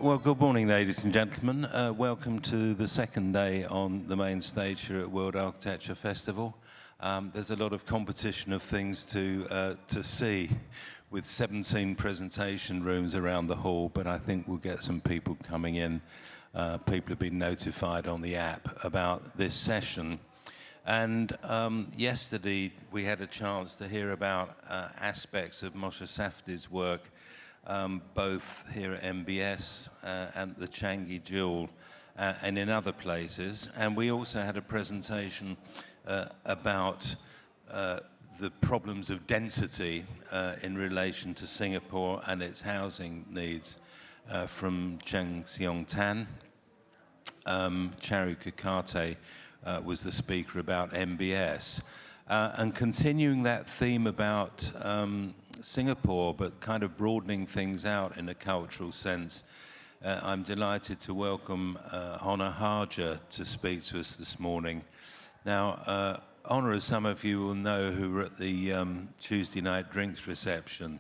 Well, good morning, ladies and gentlemen. Welcome to the second day on the main stage here at World Architecture Festival. There's a lot of competition of things to see, with 17 presentation rooms around the hall, but I think we'll get some people coming in. People have been notified on the app about this session. And yesterday we had a chance to hear about aspects of Moshe Safdie's work, both here at MBS and the Changi Jewel and in other places. And we also had a presentation about the problems of density in relation to Singapore and its housing needs from Cheng Xiong Tan. Charu Kakate was the speaker about MBS. And continuing that theme about Singapore, but kind of broadening things out in a cultural sense, I'm delighted to welcome Honor Harger to speak to us this morning. Now, Honor, as some of you will know who were at the Tuesday night drinks reception,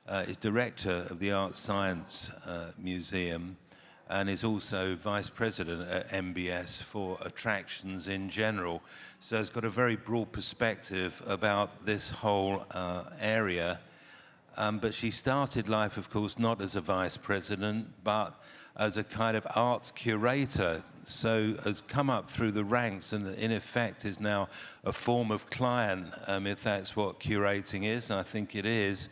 is director of the ArtScience Museum and is also vice president at MBS for attractions in general. So has got a very broad perspective about this whole area. But she started life, of course, not as a vice president, but as a kind of arts curator. So has come up through the ranks and in effect is now a form of client, if that's what curating is, and I think it is,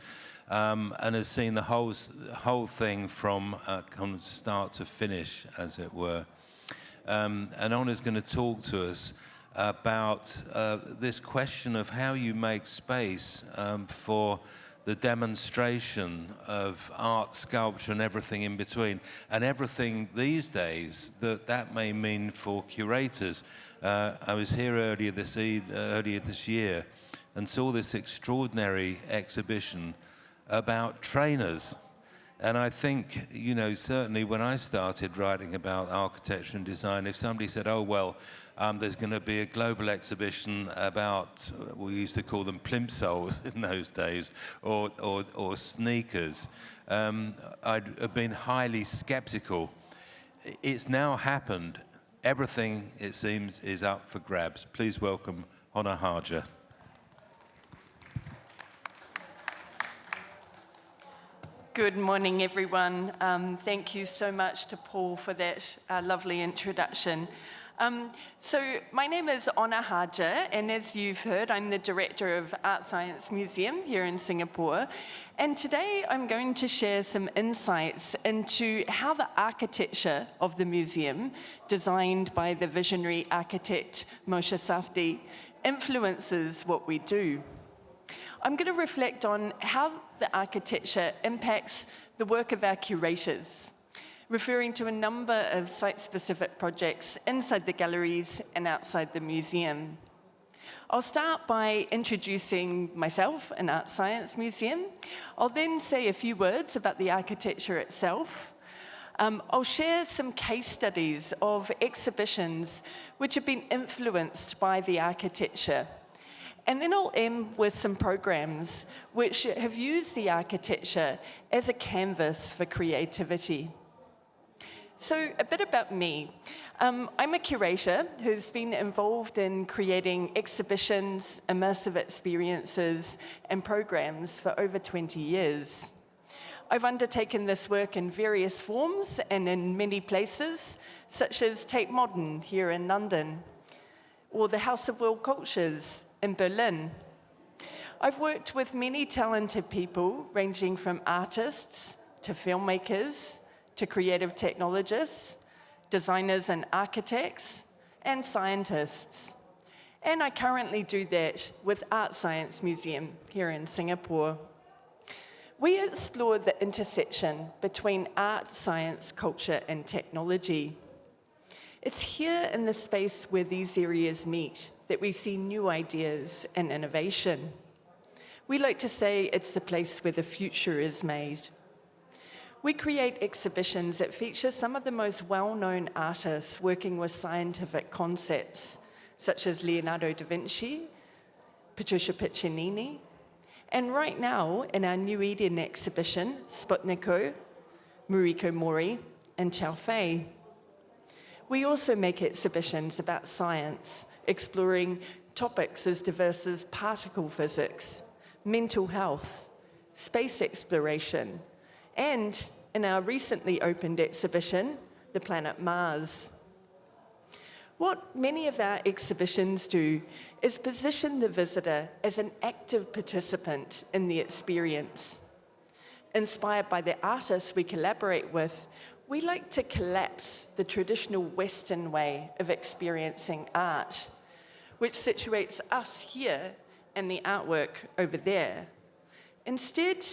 and has seen the whole thing from kind of start to finish, as it were. And Honor's going to talk to us about this question of how you make space for the demonstration of art, sculpture, and everything in between, and everything these days that may mean for curators. I was here earlier this year and saw this extraordinary exhibition about trainers. And I think, you know, certainly when I started writing about architecture and design, if somebody said, oh, well, there's going to be a global exhibition about, we used to call them plimsolls in those days, or sneakers, I'd have been highly skeptical. It's now happened. Everything, it seems, is up for grabs. Please welcome Honor Harger. Good morning, everyone. Thank you so much to Paul for that lovely introduction. So my name is Honor Harger, and as you've heard, I'm the director of ArtScience Museum here in Singapore. And today I'm going to share some insights into how the architecture of the museum, designed by the visionary architect Moshe Safdie, influences what we do. I'm going to reflect on how the architecture impacts the work of our curators, referring to a number of site-specific projects inside the galleries and outside the museum. I'll start by introducing myself and ArtScience Museum. I'll then say a few words about the architecture itself. I'll share some case studies of exhibitions which have been influenced by the architecture. And then I'll end with some programs which have used the architecture as a canvas for creativity. So a bit about me. I'm a curator who's been involved in creating exhibitions, immersive experiences, and programs for over 20 years. I've undertaken this work in various forms and in many places, such as Tate Modern here in London, or the House of World Cultures in Berlin. I've worked with many talented people, ranging from artists to filmmakers, to creative technologists, designers and architects, and scientists. And I currently do that with ArtScience Museum here in Singapore. We explore the intersection between art, science, culture, and technology. It's here in the space where these areas meet that we see new ideas and innovation. We like to say it's the place where the future is made. We create exhibitions that feature some of the most well-known artists working with scientific concepts, such as Leonardo da Vinci, Patricia Piccinini, and right now, in our New Eden exhibition, Sputniko, Muriko Mori, and Chow Fei. We also make exhibitions about science, exploring topics as diverse as particle physics, mental health, space exploration, and in our recently opened exhibition, the planet Mars. What many of our exhibitions do is position the visitor as an active participant in the experience. Inspired by the artists we collaborate with, we like to collapse the traditional Western way of experiencing art, which situates us here and the artwork over there. Instead,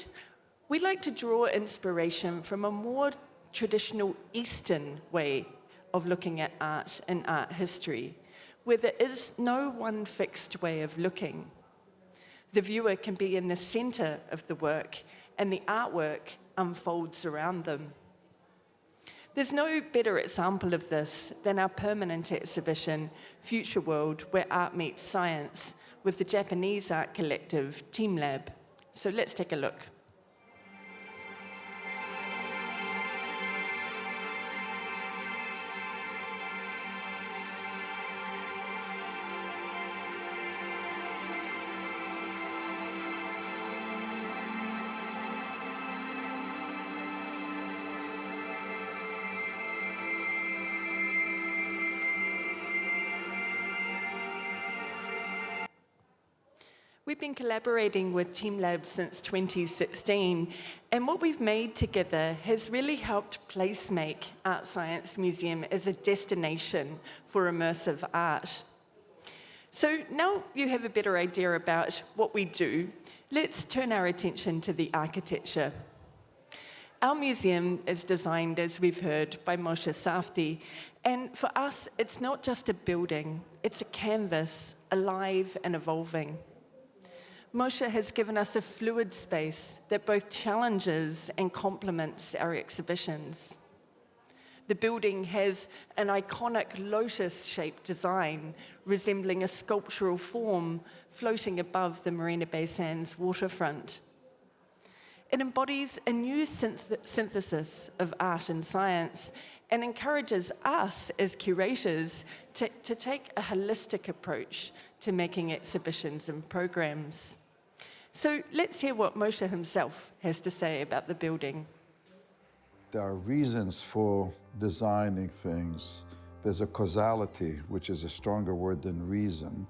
we like to draw inspiration from a more traditional Eastern way of looking at art and art history, where there is no one fixed way of looking. The viewer can be in the center of the work, and the artwork unfolds around them. There's no better example of this than our permanent exhibition, Future World, where art meets science, with the Japanese art collective Team Lab. So let's take a look. We've been collaborating with Team Lab since 2016, and what we've made together has really helped place-make ArtScience Museum as a destination for immersive art. So now you have a better idea about what we do, let's turn our attention to the architecture. Our museum is designed, as we've heard, by Moshe Safdie, and for us, it's not just a building, it's a canvas, alive and evolving. Moshe has given us a fluid space that both challenges and complements our exhibitions. The building has an iconic lotus-shaped design resembling a sculptural form floating above the Marina Bay Sands waterfront. It embodies a new synthesis of art and science and encourages us as curators to take a holistic approach to making exhibitions and programs. So let's hear what Moshe himself has to say about the building. There are reasons for designing things. There's a causality, which is a stronger word than reason,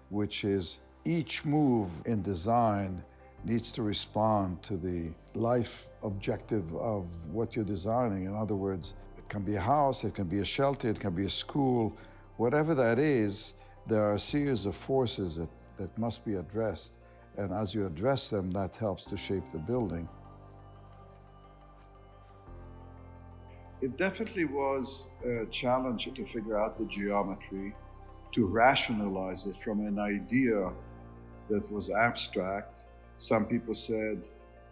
which is each move in design needs to respond to the life objective of what you're designing. In other words, it can be a house, it can be a shelter, it can be a school. Whatever that is, there are a series of forces that must be addressed. And as you address them, that helps to shape the building. It definitely was a challenge to figure out the geometry, to rationalize it from an idea that was abstract. Some people said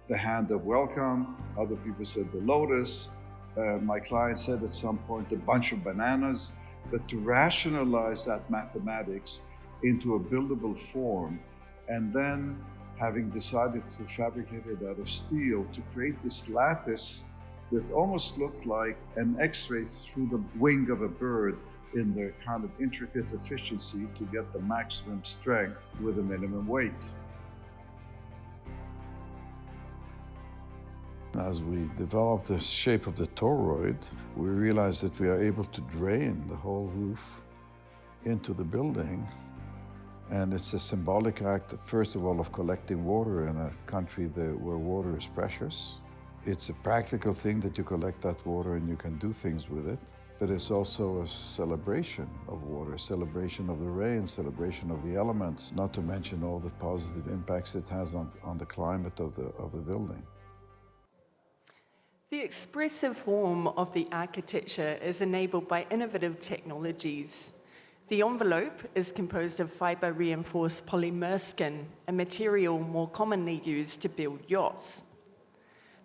the hand of welcome, other people said the lotus. My client said at some point a bunch of bananas, but to rationalize that mathematics into a buildable form, and then having decided to fabricate it out of steel, to create this lattice that almost looked like an X-ray through the wing of a bird in their kind of intricate efficiency to get the maximum strength with a minimum weight. As we developed the shape of the toroid, we realized that we are able to drain the whole roof into the building. And it's a symbolic act, first of all, of collecting water in a country where water is precious. It's a practical thing that you collect that water and you can do things with it. But it's also a celebration of water, celebration of the rain, celebration of the elements, not to mention all the positive impacts it has on the climate of the building. The expressive form of the architecture is enabled by innovative technologies. The envelope is composed of fiber-reinforced polymer skin, a material more commonly used to build yachts.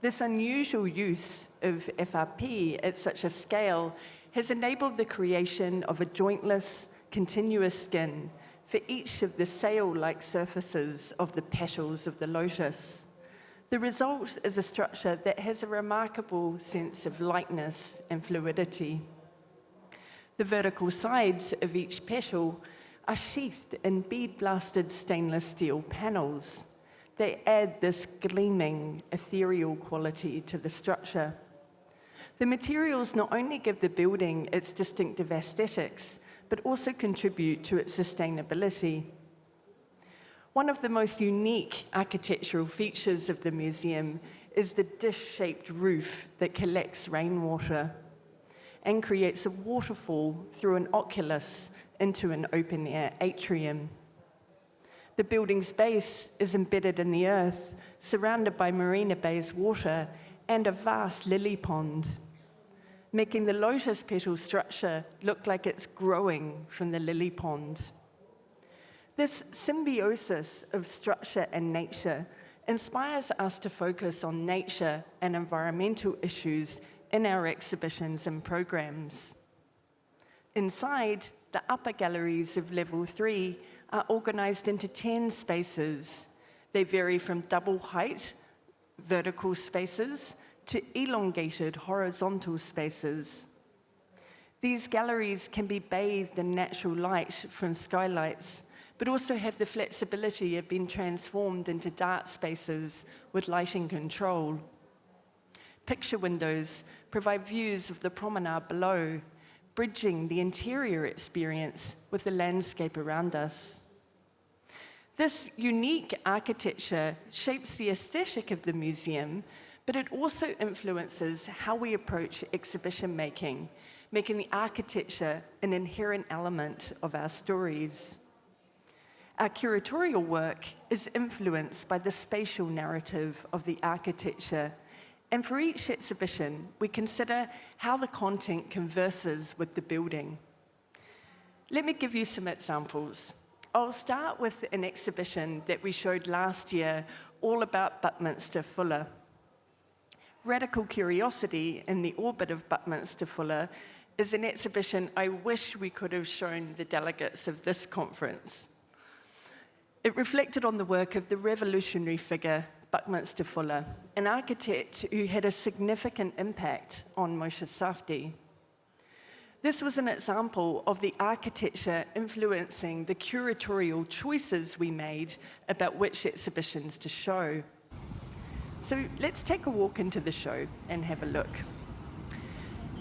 This unusual use of FRP at such a scale has enabled the creation of a jointless, continuous skin for each of the sail-like surfaces of the petals of the lotus. The result is a structure that has a remarkable sense of lightness and fluidity. The vertical sides of each petal are sheathed in bead-blasted stainless steel panels. They add this gleaming, ethereal quality to the structure. The materials not only give the building its distinctive aesthetics, but also contribute to its sustainability. One of the most unique architectural features of the museum is the dish-shaped roof that collects rainwater and creates a waterfall through an oculus into an open-air atrium. The building's base is embedded in the earth, surrounded by Marina Bay's water and a vast lily pond, making the lotus petal structure look like it's growing from the lily pond. This symbiosis of structure and nature inspires us to focus on nature and environmental issues in our exhibitions and programs. Inside, the upper galleries of level 3 are organized into 10 spaces. They vary from double height, vertical spaces, to elongated horizontal spaces. These galleries can be bathed in natural light from skylights, but also have the flexibility of being transformed into dark spaces with lighting control. Picture windows provide views of the promenade below, bridging the interior experience with the landscape around us. This unique architecture shapes the aesthetic of the museum, but it also influences how we approach exhibition making, making the architecture an inherent element of our stories. Our curatorial work is influenced by the spatial narrative of the architecture, and for each exhibition, we consider how the content converses with the building. Let me give you some examples. I'll start with an exhibition that we showed last year, all about Buckminster Fuller. Radical Curiosity in the Orbit of Buckminster Fuller is an exhibition I wish we could have shown the delegates of this conference. It reflected on the work of the revolutionary figure Buckminster Fuller, an architect who had a significant impact on Moshe Safdie. This was an example of the architecture influencing the curatorial choices we made about which exhibitions to show. So let's take a walk into the show and have a look.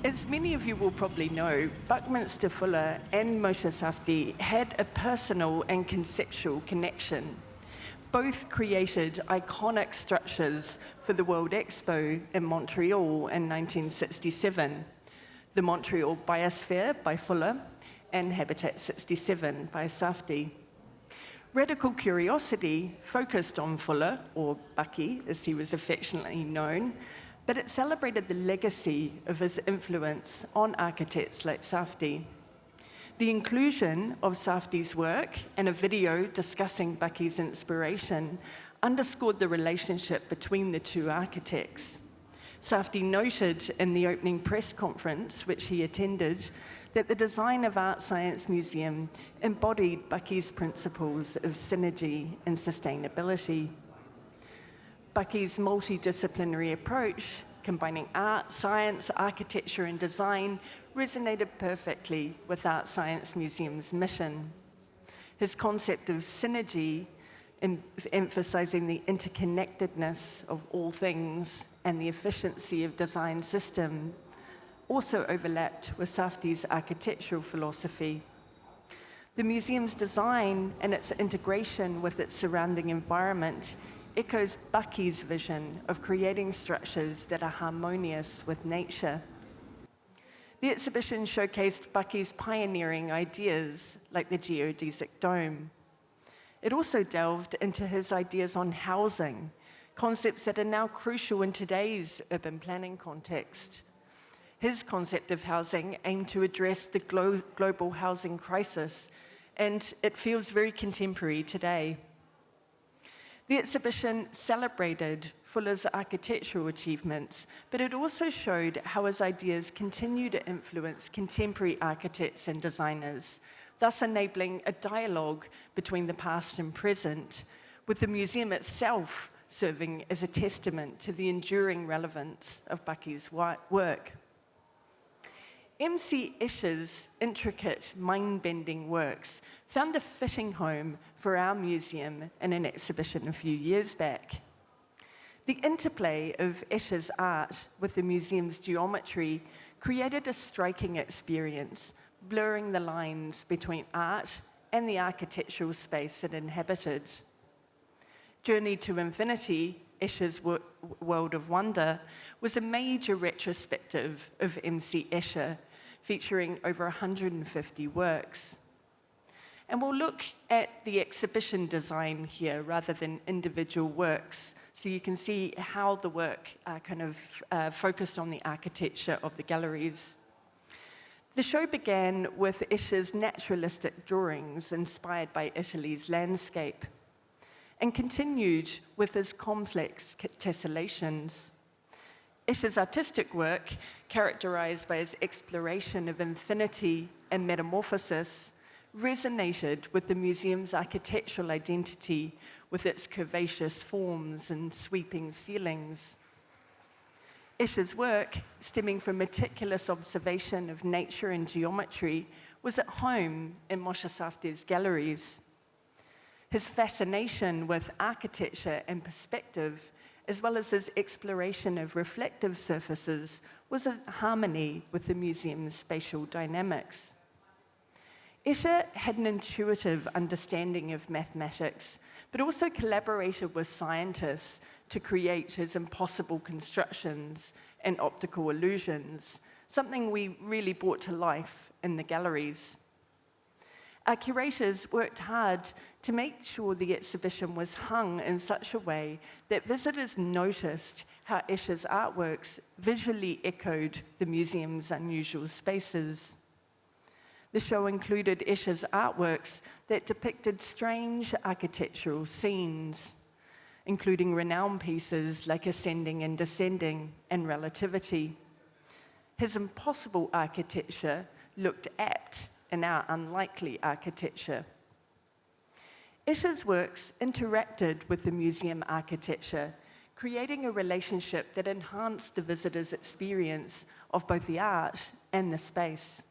As many of you will probably know, Buckminster Fuller and Moshe Safdie had a personal and conceptual connection. Both created iconic structures for the World Expo in Montreal in 1967, the Montreal Biosphere by Fuller and Habitat 67 by Safdie. Radical Curiosity focused on Fuller, or Bucky as he was affectionately known, but it celebrated the legacy of his influence on architects like Safdie. The inclusion of Safdie's work and a video discussing Bucky's inspiration underscored the relationship between the two architects. Safdie noted in the opening press conference, which he attended, that the design of ArtScience Museum embodied Bucky's principles of synergy and sustainability. Bucky's multidisciplinary approach, combining art, science, architecture, and design, resonated perfectly with ArtScience Museum's mission. His concept of synergy, emphasizing the interconnectedness of all things and the efficiency of design system, also overlapped with Safdie's architectural philosophy. The museum's design and its integration with its surrounding environment echoes Bucky's vision of creating structures that are harmonious with nature. The exhibition showcased Bucky's pioneering ideas, like the geodesic dome. It also delved into his ideas on housing, concepts that are now crucial in today's urban planning context. His concept of housing aimed to address the global housing crisis, and it feels very contemporary today. The exhibition celebrated Fuller's architectural achievements, but it also showed how his ideas continue to influence contemporary architects and designers, thus enabling a dialogue between the past and present, with the museum itself serving as a testament to the enduring relevance of Bucky's work. MC Escher's intricate, mind-bending works found a fitting home for our museum in an exhibition a few years back. The interplay of Escher's art with the museum's geometry created a striking experience, blurring the lines between art and the architectural space it inhabited. Journey to Infinity, Escher's World of Wonder, was a major retrospective of MC Escher, featuring over 150 works. And we'll look at the exhibition design here rather than individual works, so you can see how the work focused on the architecture of the galleries. The show began with Escher's naturalistic drawings inspired by Italy's landscape, and continued with his complex tessellations. Escher's artistic work, characterized by his exploration of infinity and metamorphosis, resonated with the museum's architectural identity with its curvaceous forms and sweeping ceilings. Escher's work, stemming from meticulous observation of nature and geometry, was at home in Moshe Safdie's galleries. His fascination with architecture and perspective, as well as his exploration of reflective surfaces, was in harmony with the museum's spatial dynamics. Escher had an intuitive understanding of mathematics, but also collaborated with scientists to create his impossible constructions and optical illusions, something we really brought to life in the galleries. Our curators worked hard to make sure the exhibition was hung in such a way that visitors noticed how Escher's artworks visually echoed the museum's unusual spaces. The show included Escher's artworks that depicted strange architectural scenes, including renowned pieces like Ascending and Descending and Relativity. His impossible architecture looked apt in our unlikely architecture. Escher's works interacted with the museum architecture, creating a relationship that enhanced the visitor's experience of both the art and the space.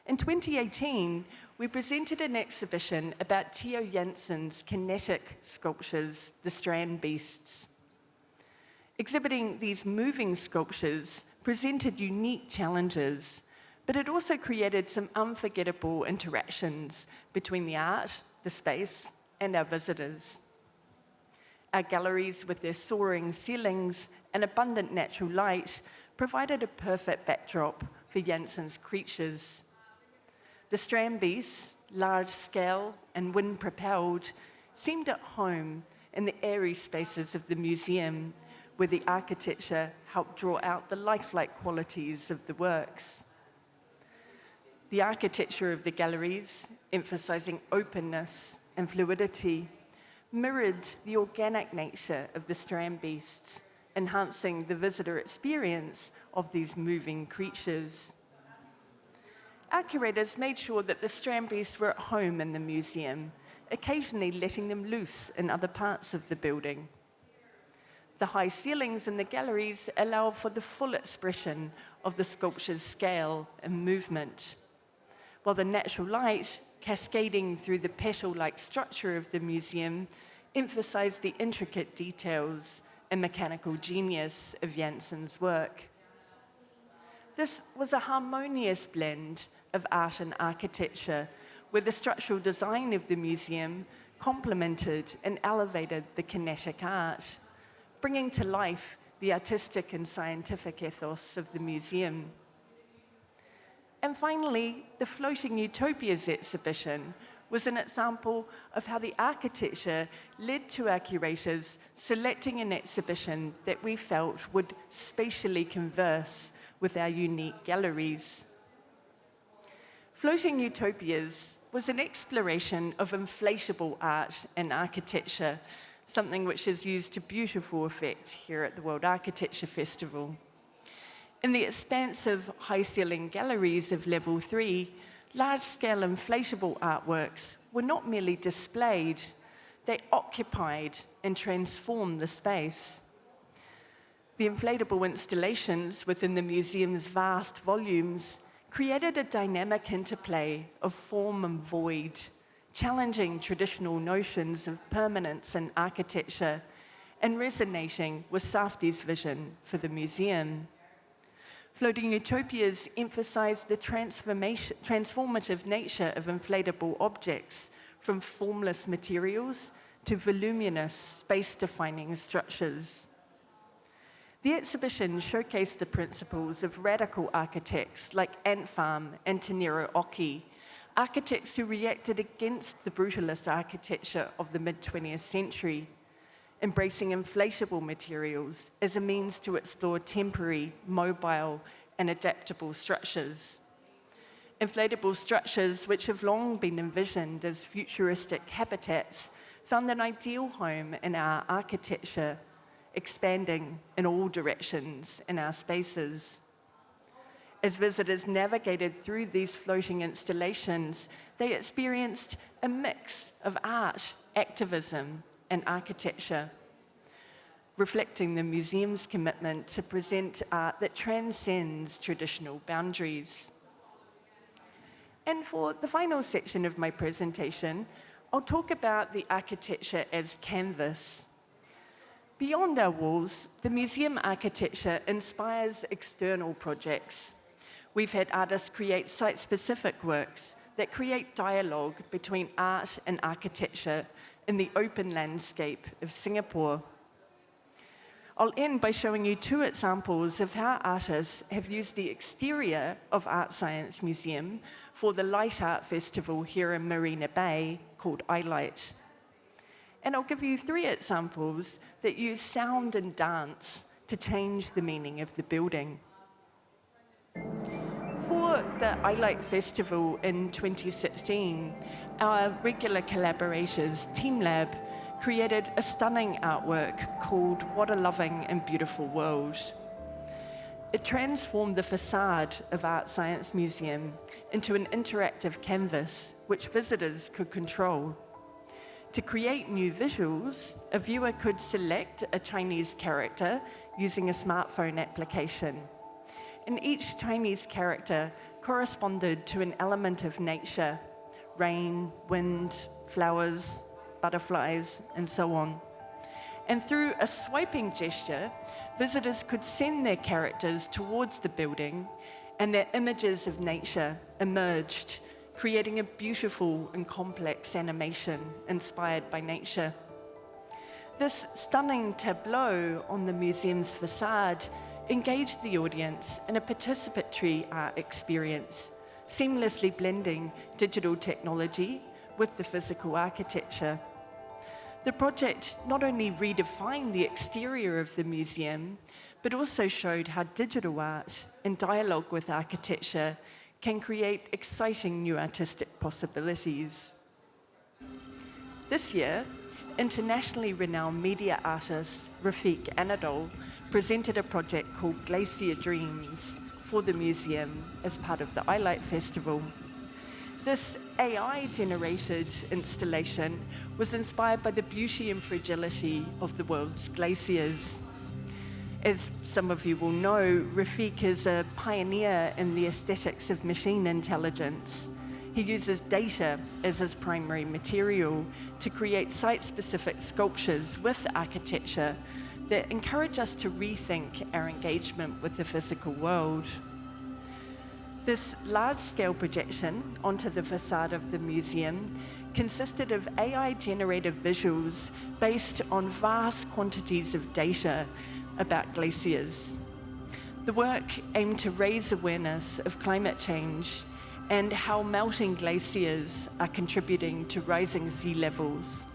In 2018, we presented an exhibition about Theo Janssen's kinetic sculptures, the Strand Beasts. Exhibiting these moving sculptures presented unique challenges, but it also created some unforgettable interactions between the art, the space, and our visitors. Our galleries, with their soaring ceilings and abundant natural light, provided a perfect backdrop for Janssen's creatures. The Strand Beasts, large-scale and wind-propelled, seemed at home in the airy spaces of the museum, where the architecture helped draw out the lifelike qualities of the works. The architecture of the galleries, emphasizing openness and fluidity, mirrored the organic nature of the Strand Beasts, enhancing the visitor experience of these moving creatures. Our curators made sure that the Strand Beasts were at home in the museum, occasionally letting them loose in other parts of the building. The high ceilings in the galleries allow for the full expression of the sculpture's scale and movement, while the natural light, cascading through the petal-like structure of the museum, emphasized the intricate details and mechanical genius of Janssen's work. This was a harmonious blend of art and architecture, where the structural design of the museum complemented and elevated the kinetic art, bringing to life the artistic and scientific ethos of the museum. And finally, the Floating Utopias exhibition was an example of how the architecture led to our curators selecting an exhibition that we felt would spatially converse with our unique galleries. Floating Utopias was an exploration of inflatable art and architecture, something which is used to beautiful effect here at the World Architecture Festival. In the expansive high-ceiling galleries of Level 3, large-scale inflatable artworks were not merely displayed, they occupied and transformed the space. The inflatable installations within the museum's vast volumes created a dynamic interplay of form and void, challenging traditional notions of permanence in architecture and resonating with Safdie's vision for the museum. Floating utopias emphasized the transformative nature of inflatable objects, from formless materials to voluminous, space-defining structures. The exhibition showcased the principles of radical architects like Ant Farm and Tenero Oki, architects who reacted against the brutalist architecture of the mid-20th century, embracing inflatable materials as a means to explore temporary, mobile, and adaptable structures. Inflatable structures, which have long been envisioned as futuristic habitats, found an ideal home in our architecture, expanding in all directions in our spaces. As visitors navigated through these floating installations, they experienced a mix of art, activism, and architecture, reflecting the museum's commitment to present art that transcends traditional boundaries. And for the final section of my presentation, I'll talk about the architecture as canvas. Beyond our walls, the museum architecture inspires external projects. We've had artists create site-specific works that create dialogue between art and architecture in the open landscape of Singapore. I'll end by showing you two examples of how artists have used the exterior of ArtScience Museum for the Light Art Festival here in Marina Bay called iLight. And I'll give you three examples that use sound and dance to change the meaning of the building. For the iLight Festival in 2016, our regular collaborators, TeamLab, created a stunning artwork called What a Loving and Beautiful World. It transformed the facade of ArtScience Museum into an interactive canvas which visitors could control. To create new visuals, a viewer could select a Chinese character using a smartphone application. And each Chinese character corresponded to an element of nature: rain, wind, flowers, butterflies, and so on. And through a swiping gesture, visitors could send their characters towards the building, and their images of nature emerged, creating a beautiful and complex animation inspired by nature. This stunning tableau on the museum's facade engaged the audience in a participatory art experience, seamlessly blending digital technology with the physical architecture. The project not only redefined the exterior of the museum, but also showed how digital art, in dialogue with architecture, can create exciting new artistic possibilities. This year, internationally renowned media artist Rafiq Anadol presented a project called Glacier Dreams for the museum as part of the iLight Festival. This AI-generated installation was inspired by the beauty and fragility of the world's glaciers. As some of you will know, Rafiq is a pioneer in the aesthetics of machine intelligence. He uses data as his primary material to create site-specific sculptures with architecture that encourage us to rethink our engagement with the physical world. This large-scale projection onto the facade of the museum consisted of AI-generated visuals based on vast quantities of data about glaciers. The work aimed to raise awareness of climate change and how melting glaciers are contributing to rising sea levels.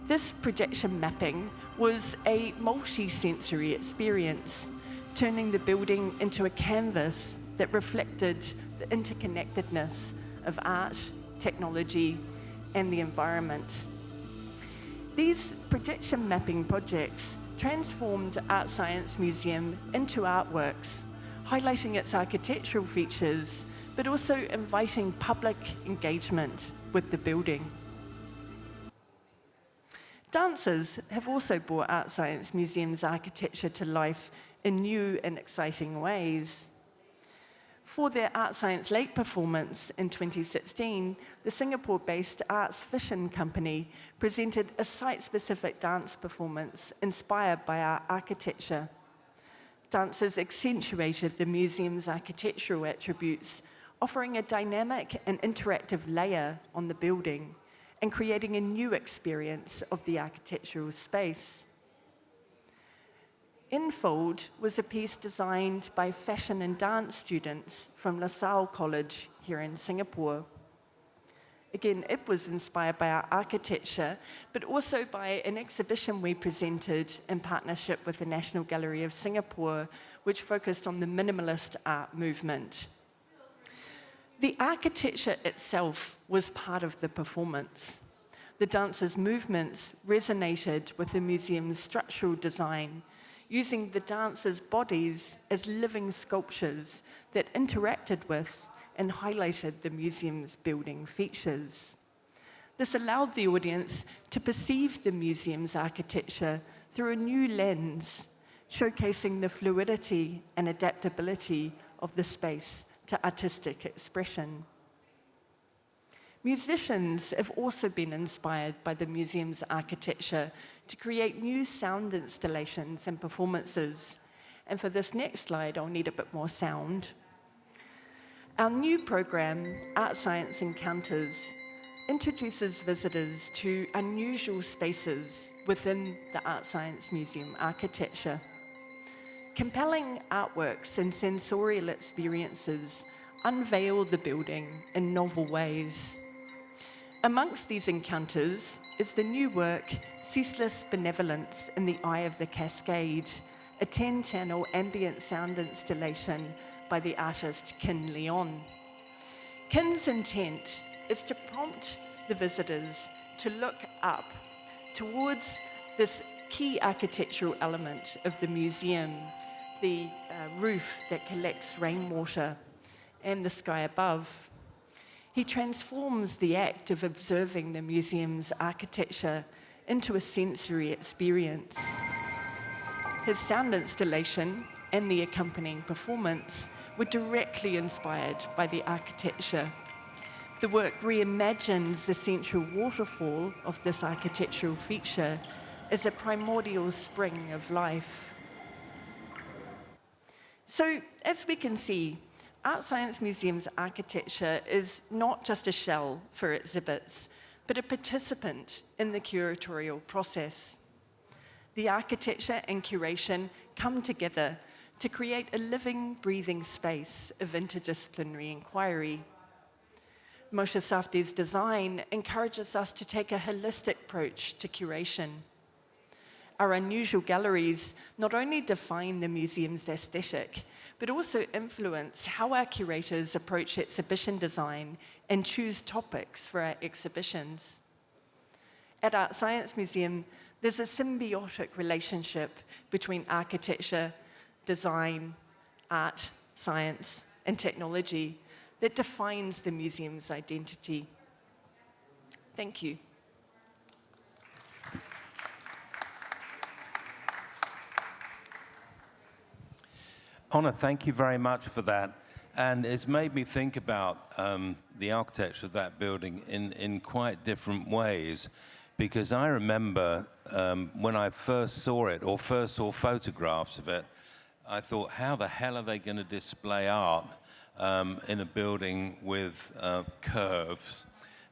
This projection mapping was a multi-sensory experience, turning the building into a canvas that reflected the interconnectedness of art, technology, and the environment. These projection mapping projects transformed ArtScience Museum into artworks, highlighting its architectural features, but also inviting public engagement with the building. Dancers have also brought ArtScience Museum's architecture to life in new and exciting ways. For their ArtScience Lake performance in 2016, the Singapore-based Arts Fission Company presented a site-specific dance performance inspired by our architecture. Dancers accentuated the museum's architectural attributes, offering a dynamic and interactive layer on the building and creating a new experience of the architectural space. Infold was a piece designed by fashion and dance students from LaSalle College here in Singapore. Again, it was inspired by our architecture, but also by an exhibition we presented in partnership with the National Gallery of Singapore, which focused on the minimalist art movement. The architecture itself was part of the performance. The dancers' movements resonated with the museum's structural design, using the dancers' bodies as living sculptures that interacted with and highlighted the museum's building features. This allowed the audience to perceive the museum's architecture through a new lens, showcasing the fluidity and adaptability of the space to artistic expression. Musicians have also been inspired by the museum's architecture to create new sound installations and performances. And for this next slide, I'll need a bit more sound. Our new program, ArtScience Encounters, introduces visitors to unusual spaces within the ArtScience Museum architecture. Compelling artworks and sensorial experiences unveil the building in novel ways. Amongst these encounters is the new work, Ceaseless Benevolence in the Eye of the Cascade, a 10-channel ambient sound installation by the artist Kin Leon. Kin's intent is to prompt the visitors to look up towards this key architectural element of the museum, the roof that collects rainwater and the sky above. He transforms the act of observing the museum's architecture into a sensory experience. His sound installation and the accompanying performance were directly inspired by the architecture. The work reimagines the central waterfall of this architectural feature as a primordial spring of life. So, as we can see, ArtScience Museum's architecture is not just a shell for exhibits, but a participant in the curatorial process. The architecture and curation come together to create a living, breathing space of interdisciplinary inquiry. Moshe Safdie's design encourages us to take a holistic approach to curation. Our unusual galleries not only define the museum's aesthetic, but also influence how our curators approach exhibition design and choose topics for our exhibitions. At ArtScience Museum, there's a symbiotic relationship between architecture, design, art, science, and technology that defines the museum's identity. Thank you. Honor, thank you very much for that. And it's made me think about the architecture of that building in quite different ways, because I remember when I first saw it, or first saw photographs of it, I thought, how the hell are they going to display art in a building with curves?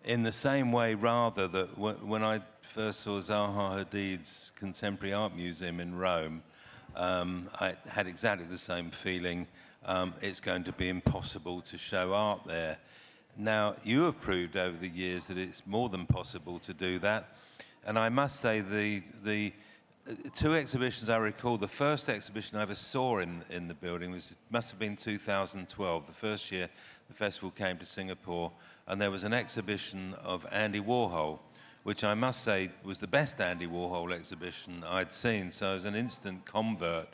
In the same way, rather, that when I first saw Zaha Hadid's Contemporary Art Museum in Rome, I had exactly the same feeling. It's going to be impossible to show art there. Now, you have proved over the years that it's more than possible to do that. And I must say, the two exhibitions I recall, the first exhibition I ever saw in the building must have been 2012, the first year the festival came to Singapore, and there was an exhibition of Andy Warhol, which I must say was the best Andy Warhol exhibition I'd seen. So I was an instant convert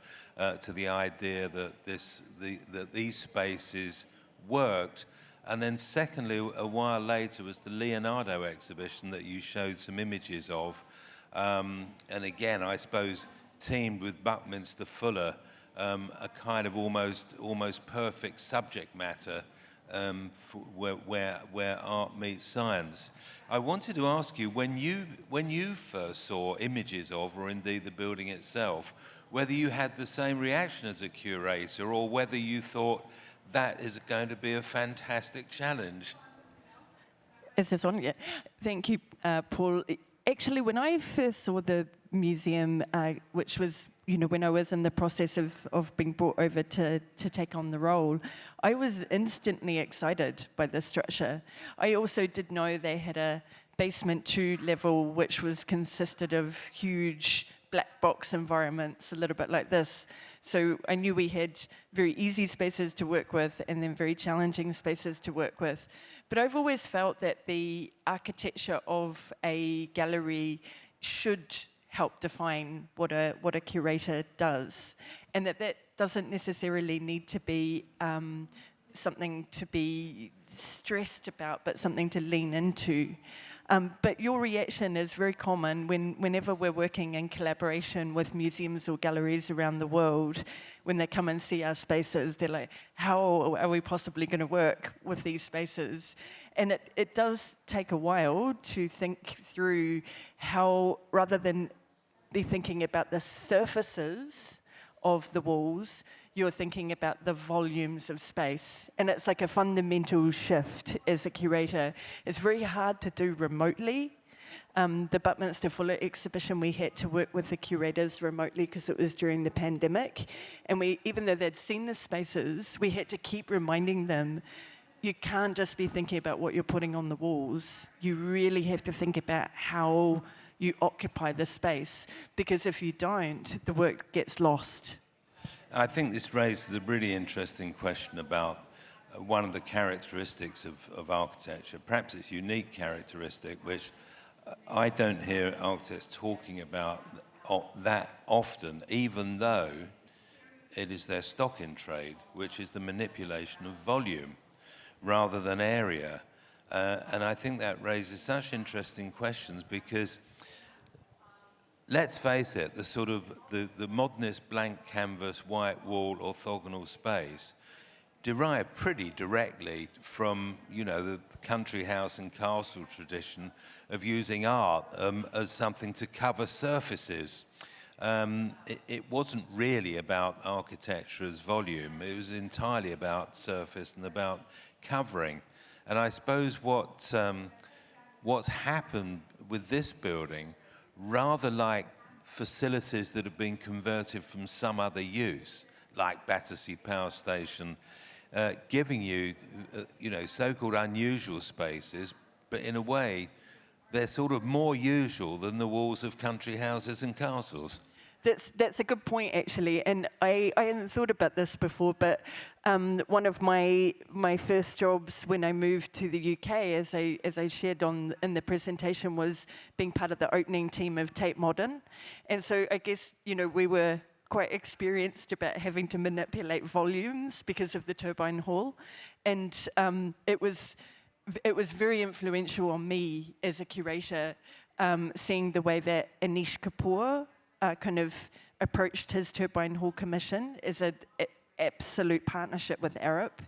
to the idea that that these spaces worked. And then secondly, a while later was the Leonardo exhibition that you showed some images of. and again, I suppose, teamed with Buckminster Fuller, a kind of almost perfect subject matter where art meets science. I wanted to ask you, when you first saw images of, or indeed the building itself, whether you had the same reaction as a curator, or whether you thought that is going to be a fantastic challenge. Is this on? Yeah. Thank you, Paul. Actually, when I first saw the museum, which was, when I was in the process of being brought over to take on the role, I was instantly excited by the structure. I also did know they had a basement 2 level, which was consisted of huge black box environments, a little bit like this. So I knew we had very easy spaces to work with and then very challenging spaces to work with. But I've always felt that the architecture of a gallery should help define what a curator does, and that doesn't necessarily need to be something to be stressed about, but something to lean into. But your reaction is very common whenever we're working in collaboration with museums or galleries around the world. When they come and see our spaces, they're like, how are we possibly going to work with these spaces? And it does take a while to think through how, rather than be thinking about the surfaces of the walls, you're thinking about the volumes of space. And it's like a fundamental shift as a curator. It's very hard to do remotely. The Buckminster Fuller exhibition, we had to work with the curators remotely because it was during the pandemic. And even though they'd seen the spaces, we had to keep reminding them, you can't just be thinking about what you're putting on the walls. You really have to think about how you occupy the space, because if you don't, the work gets lost. I think this raises a really interesting question about one of the characteristics of architecture, perhaps its unique characteristic, which I don't hear architects talking about that often, even though it is their stock in trade, which is the manipulation of volume rather than area. And I think that raises such interesting questions because, let's face it, the modernist blank canvas, white wall, orthogonal space derived pretty directly from, the country house and castle tradition of using art as something to cover surfaces. It wasn't really about architecture as volume. It was entirely about surface and about covering. And I suppose what's happened with this building, rather like facilities that have been converted from some other use, like Battersea Power Station, giving you, so-called unusual spaces, but in a way, they're sort of more usual than the walls of country houses and castles. That's a good point, actually, and I hadn't thought about this before, but one of my first jobs when I moved to the UK, as I shared in the presentation, was being part of the opening team of Tate Modern. And so I guess, we were quite experienced about having to manipulate volumes because of the turbine hall. And it was very influential on me as a curator, seeing the way that Anish Kapoor kind of approached his turbine hall commission as an absolute partnership with Arup,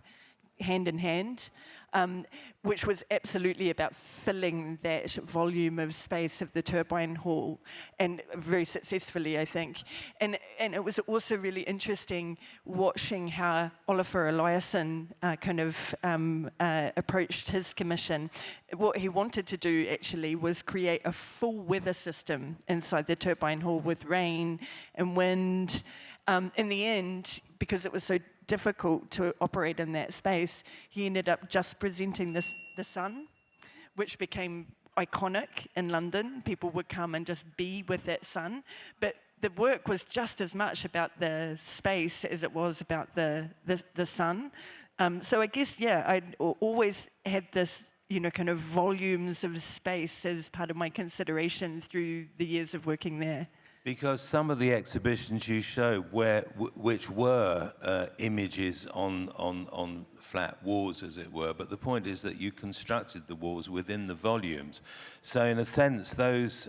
hand in hand, which was absolutely about filling that volume of space of the turbine hall, and very successfully, I think. And it was also really interesting watching how Olafur Eliasson kind of approached his commission. What he wanted to do, actually, was create a full weather system inside the turbine hall with rain and wind. In the end, because it was so difficult to operate in that space, he ended up just presenting the sun, which became iconic in London. People would come and just be with that sun. But the work was just as much about the space as it was about the sun. So I guess, I always had this, kind of volumes of space as part of my consideration through the years of working there. Because some of the exhibitions you show, which were images on flat walls, as it were, but the point is that you constructed the walls within the volumes. So in a sense, those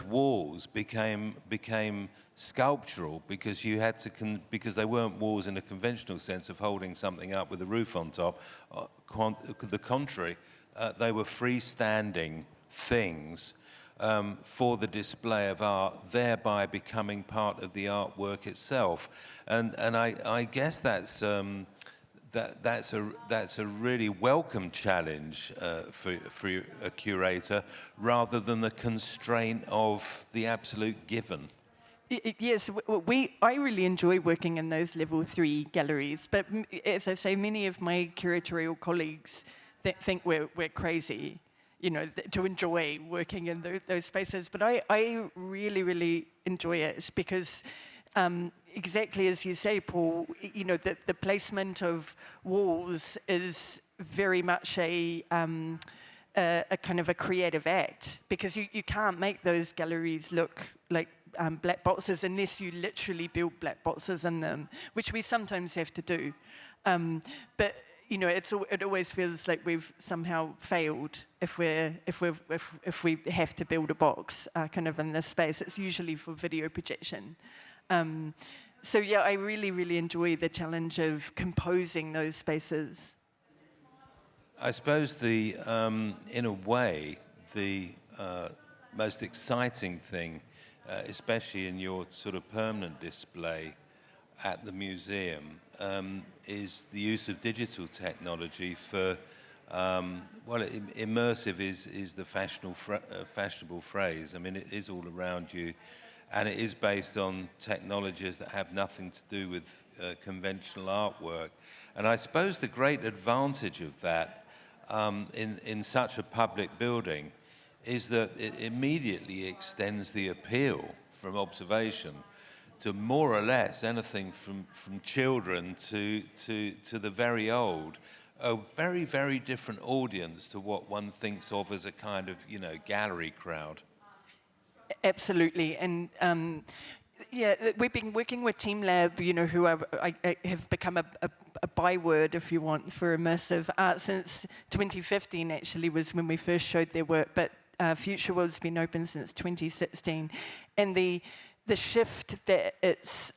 walls became sculptural because you had to because they weren't walls in a conventional sense of holding something up with a roof on top. The contrary, they were freestanding things. For the display of art, thereby becoming part of the artwork itself, and I guess that's a really welcome challenge for a curator, rather than the constraint of the absolute given. Yes, I really enjoy working in those level 3 galleries, but as I say, many of my curatorial colleagues think we're crazy, you know, to enjoy working in those spaces. But I really, really enjoy it because, exactly as you say, Paul, you know, the placement of walls is very much a kind of a creative act, because you can't make those galleries look like black boxes unless you literally build black boxes in them, which we sometimes have to do. But you know, it always feels like we've somehow failed if we have to build a box kind of in this space. It's usually for video projection. So yeah, I really, really enjoy the challenge of composing those spaces. I suppose in a way, the most exciting thing, especially in your sort of permanent display at the museum, is the use of digital technology for, immersive is the fashionable phrase. I mean, it is all around you, and it is based on technologies that have nothing to do with conventional artwork. And I suppose the great advantage of that in such a public building is that it immediately extends the appeal from observation to more or less anything from children to the very old, a very, very different audience to what one thinks of as a kind of, you know, gallery crowd. Absolutely, and yeah, we've been working with TeamLab, you know, who I have become a byword, if you want, for immersive art since 2015. Actually, was when we first showed their work, but Future World's been open since 2016, and the shift that it's,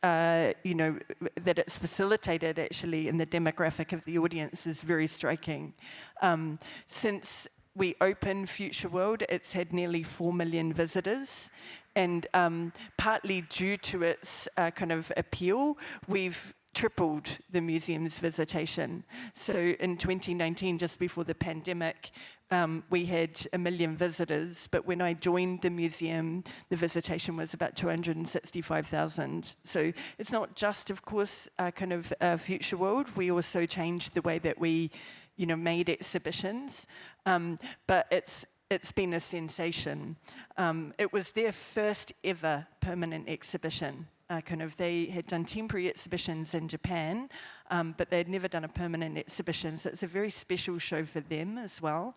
you know, that it's facilitated actually in the demographic of the audience is very striking. Since we opened Future World, it's had nearly 4 million visitors, and partly due to its kind of appeal, we've tripled the museum's visitation. So in 2019, just before the pandemic, we had 1 million visitors, but when I joined the museum, the visitation was about 265,000. So it's not just, of course, kind of Future World. We also changed the way that we, you know, made exhibitions, but it's been a sensation. It was their first ever permanent exhibition. They had done temporary exhibitions in Japan, but they had never done a permanent exhibition, so it's a very special show for them as well.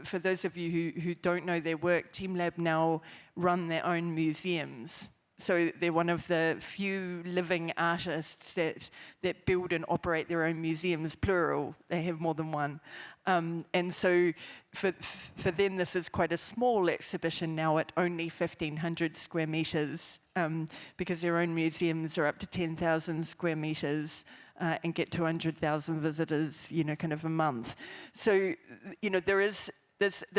For those of you who don't know their work, TeamLab now run their own museums. So they're one of the few living artists that build and operate their own museums, plural. They have more than one. And so for them, this is quite a small exhibition now at only 1,500 square meters, because their own museums are up to 10,000 square meters and get 200,000 visitors, you know, kind of a month. So, you know, there's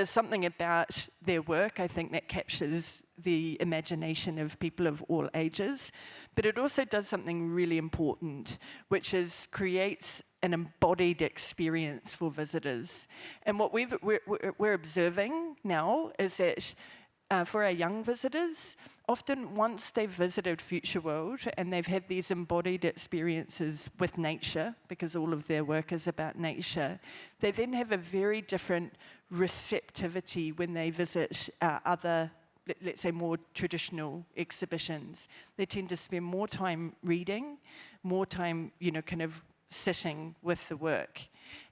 something about their work, I think, that captures the imagination of people of all ages, but it also does something really important, which is creates an embodied experience for visitors. And what we're observing now is that for our young visitors, often once they've visited Future World and they've had these embodied experiences with nature, because all of their work is about nature, they then have a very different receptivity when they visit other, let's say, more traditional exhibitions. They tend to spend more time reading, more time, you know, kind of sitting with the work.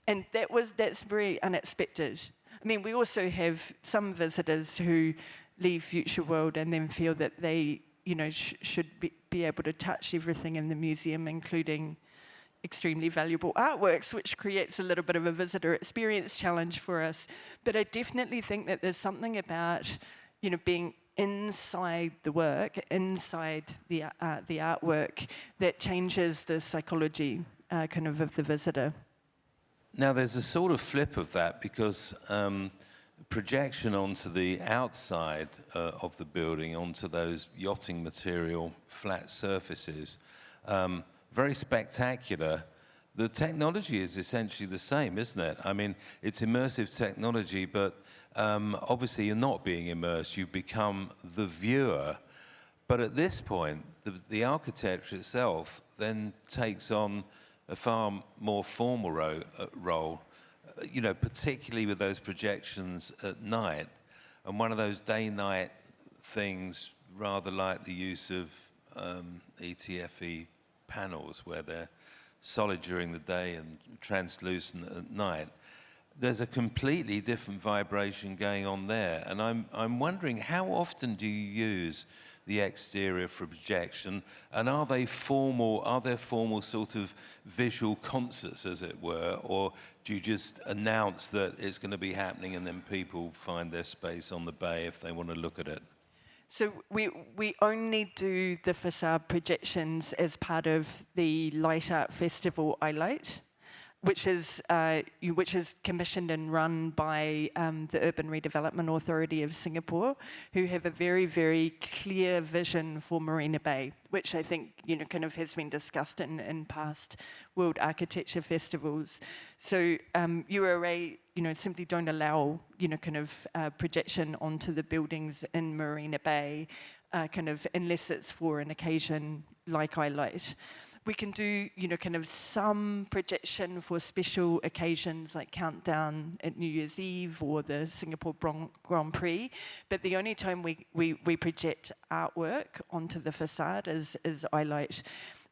And that's very unexpected. I mean, we also have some visitors who leave Future World and then feel that they, should be able to touch everything in the museum, including extremely valuable artworks, which creates a little bit of a visitor experience challenge for us. But I definitely think that there's something about, being inside the work, inside the artwork, that changes the psychology of the visitor. Now, there's a sort of flip of that, because projection onto the outside of the building, onto those yachting material flat surfaces, very spectacular. The technology is essentially the same, isn't it? I mean, it's immersive technology, but obviously you're not being immersed, you become the viewer. But at this point, the architecture itself then takes on a far more formal role, particularly with those projections at night. And one of those day-night things, rather like the use of ETFE panels, where they're solid during the day and translucent at night. There's a completely different vibration going on there. And I'm wondering, how often do you use the exterior for projection? And are there formal sort of visual concerts, as it were? Or do you just announce that it's going to be happening and then people find their space on the bay if they want to look at it? So we only do the facade projections as part of the Light Art Festival iLight, which is commissioned and run by the Urban Redevelopment Authority of Singapore, who have a very, very clear vision for Marina Bay, which I think has been discussed in past World Architecture Festivals. So URA simply don't allow projection onto the buildings in Marina Bay, unless it's for an occasion like iLight. We can do, some projection for special occasions like Countdown at New Year's Eve or the Singapore Grand Prix, but the only time we project artwork onto the facade is iLight.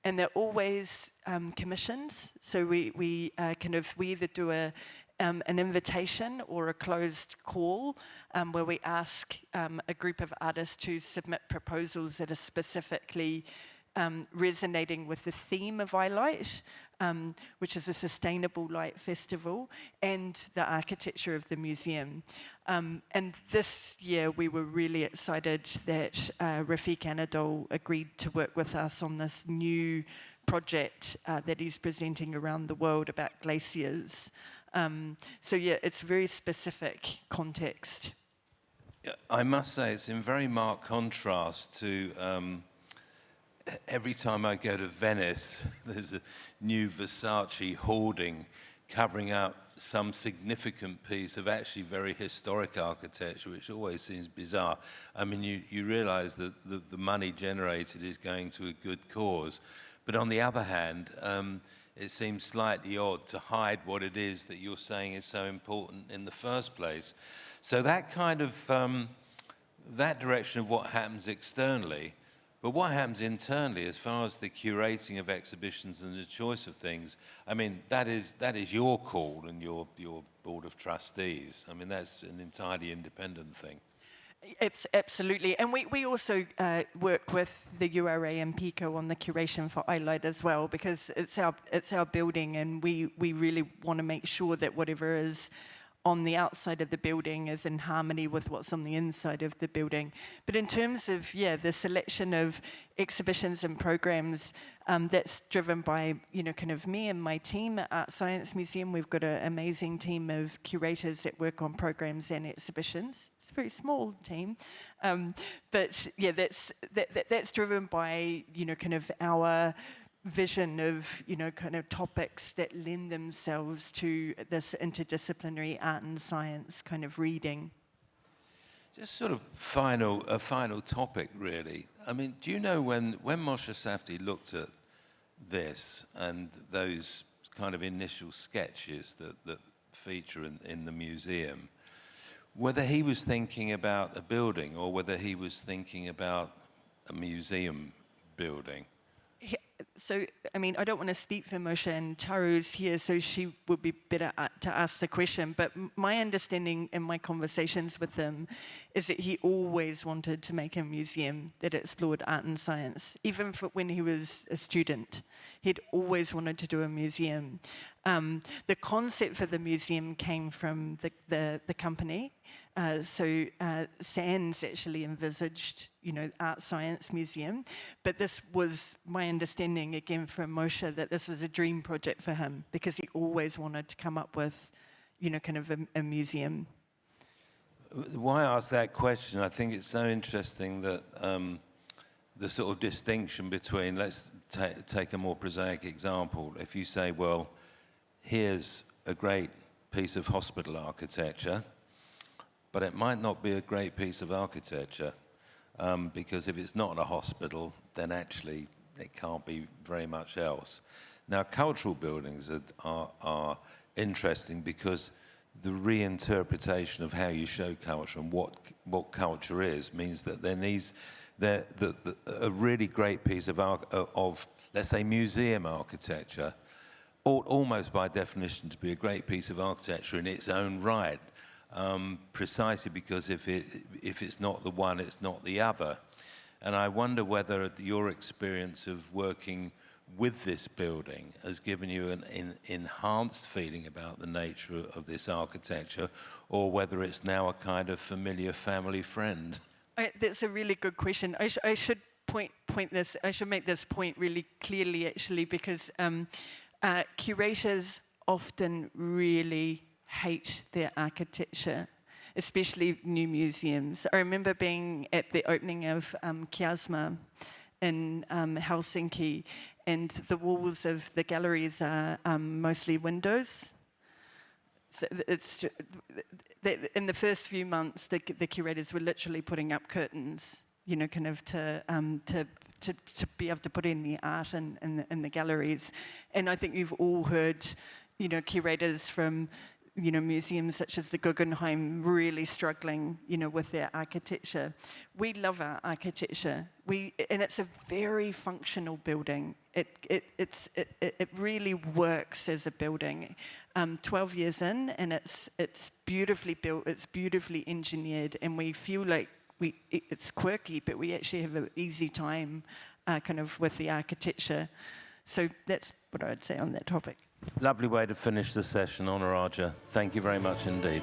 And they're always commissions, so we either do an invitation or a closed call where we ask a group of artists to submit proposals that are specifically resonating with the theme of iLight, which is a sustainable light festival, and the architecture of the museum. And this year we were really excited that Rafiq Anadol agreed to work with us on this new project that he's presenting around the world about glaciers. So yeah, it's very specific context. I must say it's in very marked contrast to every time I go to Venice, there's a new Versace hoarding covering up some significant piece of actually very historic architecture, which always seems bizarre. I mean, you realize that the money generated is going to a good cause. But on the other hand, it seems slightly odd to hide what it is that you're saying is so important in the first place. So that kind of, that direction of what happens externally. But what happens internally, as far as the curating of exhibitions and the choice of things, I mean, that is your call and your board of trustees. I mean, that's an entirely independent thing. It's absolutely, and we also work with the URA and PICO on the curation for iLight as well, because it's our building, and we really want to make sure that whatever is on the outside of the building is in harmony with what's on the inside of the building. But in terms of, the selection of exhibitions and programs, that's driven by, me and my team at ArtScience Museum. We've got an amazing team of curators that work on programs and exhibitions. It's a very small team. But that's driven by, our vision of, topics that lend themselves to this interdisciplinary art and science kind of reading. Just sort of a final topic, really. I mean, do you know when Moshe Safdie looked at this and those kind of initial sketches that feature in the museum, whether he was thinking about a building or whether he was thinking about a museum building? I mean, I don't want to speak for Moshe, and Charu's here, so she would be better to ask the question. But my understanding in my conversations with him is that he always wanted to make a museum that explored art and science, even when he was a student. He'd always wanted to do a museum. The concept for the museum came from the company. Sands actually envisaged, ArtScience Museum, but this was my understanding, again, from Moshe, that this was a dream project for him because he always wanted to come up with, kind of a museum. Why I ask that question, I think it's so interesting that the sort of distinction between, let's take a more prosaic example. If you say, well, here's a great piece of hospital architecture, but it might not be a great piece of architecture because if it's not a hospital, then actually it can't be very much else. Now, cultural buildings are interesting because the reinterpretation of how you show culture and what culture is means that there needs a really great piece of, let's say, museum architecture ought almost by definition to be a great piece of architecture in its own right. Precisely because if it's not the one, it's not the other. And I wonder whether your experience of working with this building has given you an enhanced feeling about the nature of this architecture, or whether it's now a kind of familiar family friend. That's a really good question. I should I should make this point really clearly, actually, because curators often really hate their architecture, especially new museums. I remember being at the opening of Kiasma in Helsinki, and the walls of the galleries are mostly windows. So in the first few months, the curators were literally putting up curtains, kind of to be able to put in the art in the galleries. And I think you've all heard, curators from museums such as the Guggenheim really struggling, with their architecture. We love our architecture. And it's a very functional building. It really works as a building. 12 years in, and it's beautifully built. It's beautifully engineered, and we feel like it's quirky, but we actually have an easy time, kind of with the architecture. So that's what I'd say on that topic. Lovely way to finish the session, Honoraja. Thank you very much indeed.